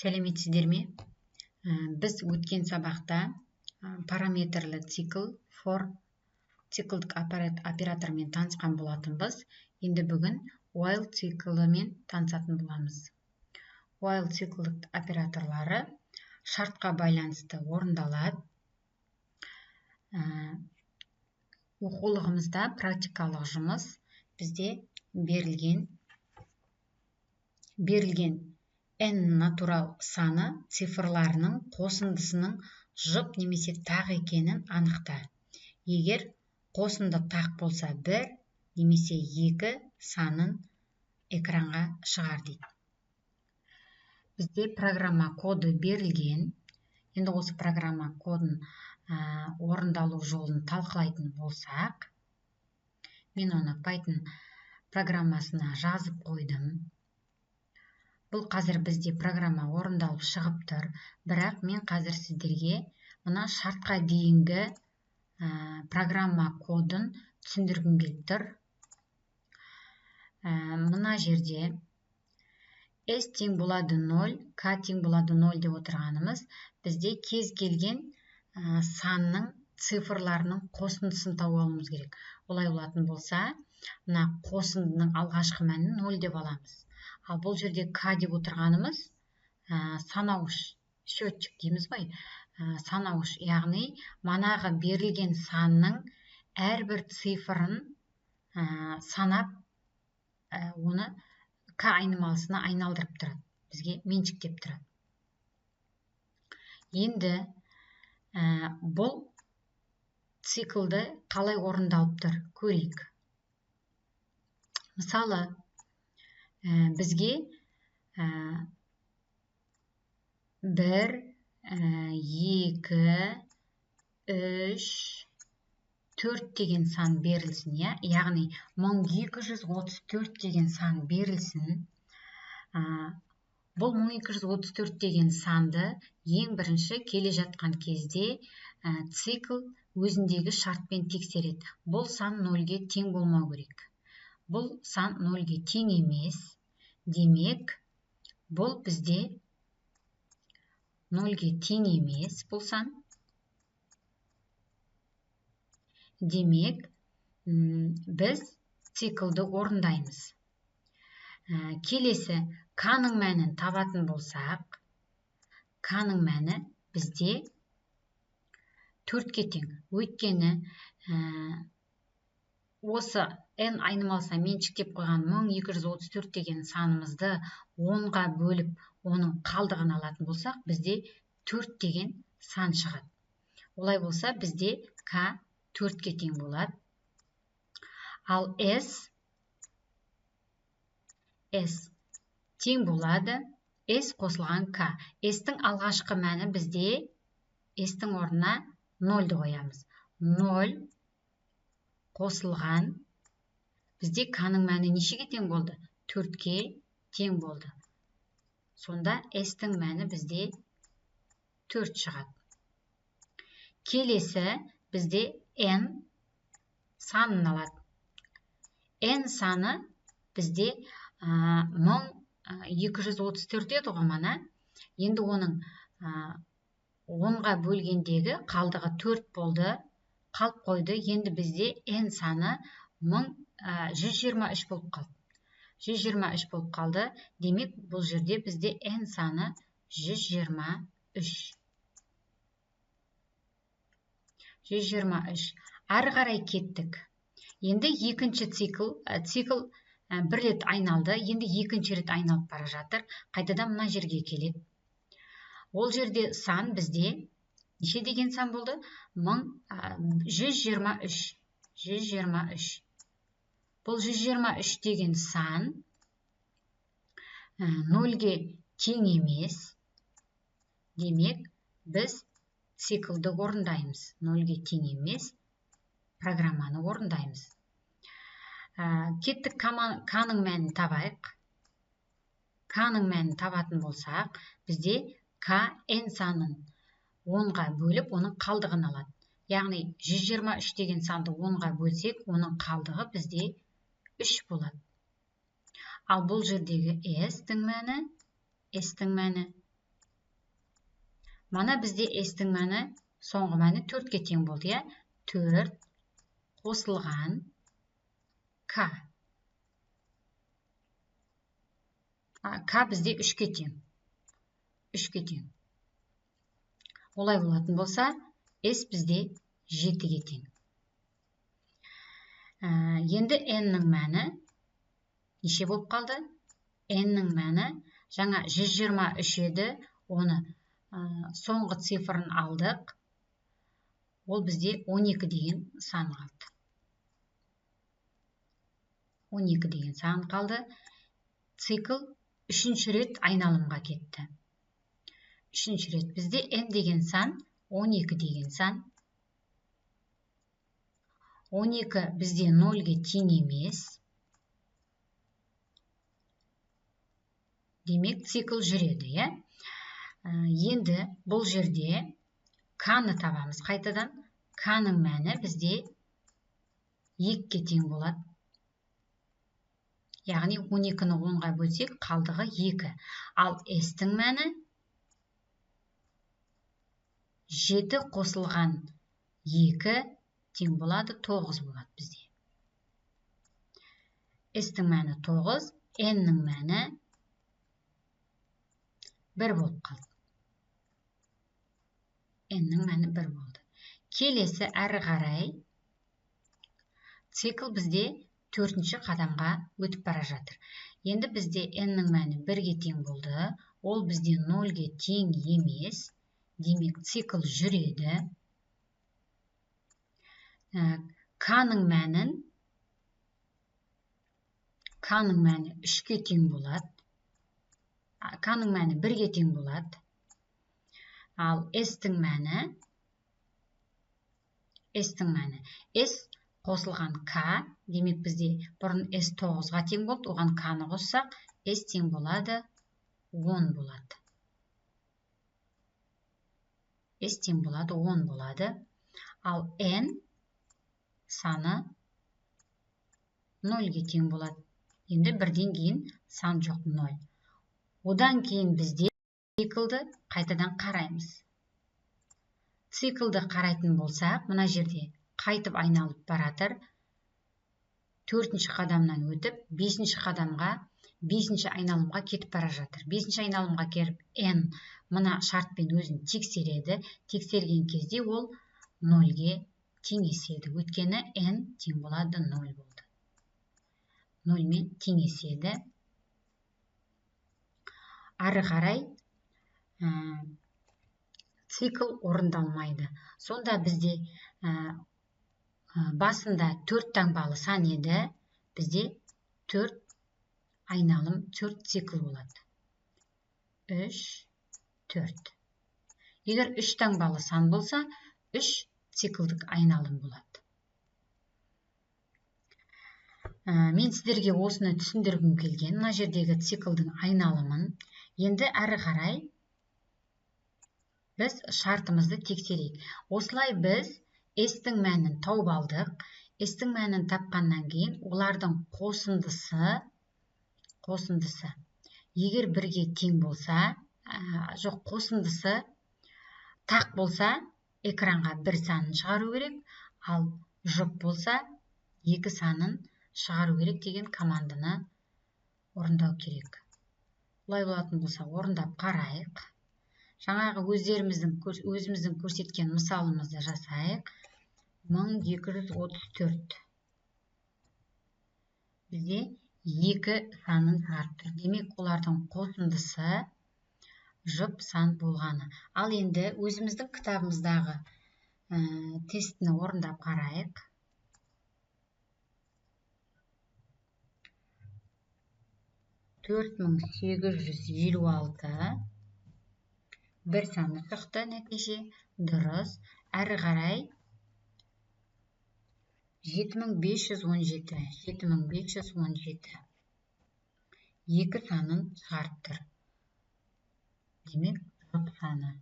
Сәлеметсіздер ме? Біз өткен сабақта параметрлі цикл for циклдік оператормен танысқан болатынбыз. Енді бүгін while циклімен танысатын боламыз. While циклдік операторлары шартқа байланысты орындалады. Оқулығымызда практикалық жұмыс бізде берілген n натурал саны цифрларының қосындысының жұп немесе тақ екенін анықта. Егер қосынды тақ болса 1 немесе 2 санын экранға шығар дейді. Бізде программа коды берілген. Енді осы программа кодын орындалу жолын талқылайтын болсақ, мен оны Python программасына жазып қойдым. Бұл қазір бізде программа орындалып шығып тұр, бірақ мен қазір сіздерге мына шартқа дейінгі программа кодын түсіндіргім келіп тұр. Мына жерде S тең болады 0, K тең болады 0 деп отырғанымыз, бізде кез келген санның цифрларының қосындысын тауып алуымыз керек. Олай болатын болса, мына қосындының алғашқы мәнін 0 деп аламыз. Ал бұл жерде K деп отырғанымыз санауыш, счетчик дейміз ғой. Санауыш, яғни манағы берілген санның әрбір цифрын санап, оны K айнымалысына айналдырып тұрады. Бізге меншіктеп тұрады. Енді бұл циклді қалай орындалып тұр, көрейік. Мысалы, бізге 1, 2, 3, 4 деген сан берілсін, яғни 1234 деген сан берілсін. Бұл 1234 деген санды ең бірінші келе жатқан кезде цикл өзіндегі шартпен тексереді. Бұл сан 0-ге тең болмау керек. Бұл сан 0-ге тең емес. Демек, бұл бізде 0-ге тең емес бұл сан. Демек, біз циклді орындаймыз. Келесі, K-ның мәнін табатын болсақ, K-ның мәні бізде 4-ке тең. Өйткені осы n айнымалысына меншіктеп қойған 1234 деген санымызды 10-ға бөліп, оның қалдығын алатын болсақ, бізде 4 деген сан шығады. Олай болса, бізде K 4-ке тең болады. Ал S тең болады S қосылған K. S-тің алғашқы мәні бізде S-тің орнына 0-ді қоямыз. 0 қосылған бізде K-ның мәні нешеге тең болды? 4-ке тең болды. Сонда S-тің мәні бізде 4 шығады. Келесі бізде N санын алады. N саны бізде 1234 еді ғомана. Енді оның 10-ға бөлгендегі қалдығы 4 болды, қалып қойды. Енді бізде N саны 123 болып қалды. 123 болып қалды. Демек, бұл жерде бізде N саны 123. 123. Ары қарай кеттік. Енді екінші цикл бір рет айналды. Енді екінші рет айналып бара жатыр. Қайтадан мына жерге келеді. Ол жерде сан бізде неше деген сан болды? 123. 123. Бұл 123 деген сан 0-ге тең емес. Демек, біз циклді орындаймыз. 0-ге тең емес программаны орындаймыз. Кеттік K-ның мәнін табайық. K-ның мәнін табатын болсақ, бізде K N санын 10-ға бөліп, оның қалдығын алады. Яғни 123 деген санды 10-ға бөлсек, оның қалдығы бізде 3 болады. Ал бұл жердегі S-тің мәні Мана бізде S-тің мәні, соңғы мәні 4-ке тең болды, я? 4 қосылған К. К бізде 3-ке тең. 3-ке тең. Олай болатын болса, S бізде 7-ге тең. Енді N-нің мәні неше болып қалды? N-нің мәні жаңа 123 еді, оны соңғы цифрын алдық. Ол бізде 12 деген сан қалды. 12 деген сан қалды. Цикл 3-ші рет айналымға кетті. 3-ші рет бізде N деген сан 12 деген сан. 12 бізде 0-ге тең емес. Демек, цикл жүреді, я? Енді бұл жерде К-ны табамыз қайтадан. К-ның мәні бізде 2-ке тең болады. Яғни 12-ні 10-ға бөлсек, қалдығы 2. Ал S-тің мәні 7 қосылған 2 тең болады, 9 болады бізде. S-тің мәні 9, N-нің мәні 1 болып қалды. N-нің мәні 1 болды. Келесі әрі қарай цикл бізде 4-ші қадамға өтіп бара жатыр. Енді бізде N-нің мәні 1-ге тең болды. Ол бізде 0-ге тең емес. Демек, цикл жүреді. К-ның мәні 3-ке тең болады. К-ның мәні 1-ге тең болады. Ал S-тің мәні S қосылған К, демек бізде бұрын S 9-ға тең болды, оған К-ны қоссақ, S тең болады 10 болады. S тең болады 10 болады. Ал N саны 0-ге тең болады. Енді бірден кейін сан жоқ 0. Одан кейін бізде циклды қайтадан қараймыз. Циклды қарайтын болсақ, мына жерде қайтып айналып баратыр. 4-ші қадамнан өтіп, 5-ші қадамға, 5-ші айналымға кетіп бара жатыр. 5-ші айналымға келіп, N мына шартпен өзін тексереді. Тексерген кезде ол 0-ге теңеседі. Өйткені N тең болады 0 болды. 0-мен теңеседі. Ары қарай цикл орындалмайды. Сонда бізде басында 4 таңбалы сан еді, бізде 4 айналым, 4 цикл болады. 3, 4. Егер 3 таңбалы сан болса, 3 циклдік айналым болады. Мен сіздерге осыны түсіндіргім келген, мына жердегі циклдің айналымын. Енді әрі қарай біз шартымызды тексерейік. Осылай біз S-тің мәнін тауып алдық. S-тің мәнін тапқаннан кейін олардың қосындысы егер бірге тең болса, жоқ, қосындысы тақ болса, экранға бір санын шығару керек, ал жұп болса, 2 санын шығару керек деген команданы орындау керек. Бұлай болатын болса, орындап қарайық. Жаңағы өзіміздің көрсеткен мысалымызды жасайық. 1234. Бізде 2 санын артыр. Демек, олардың қосындысы жұп сан болғаны. Ал енді өзіміздің кітабымыздағы тестіні орындап қарайық. 4856 бір саны шықты нәтиже. Дұрыс. Әрі қарай 7517 2 санын шығарып тұр. Демек, жұп саны.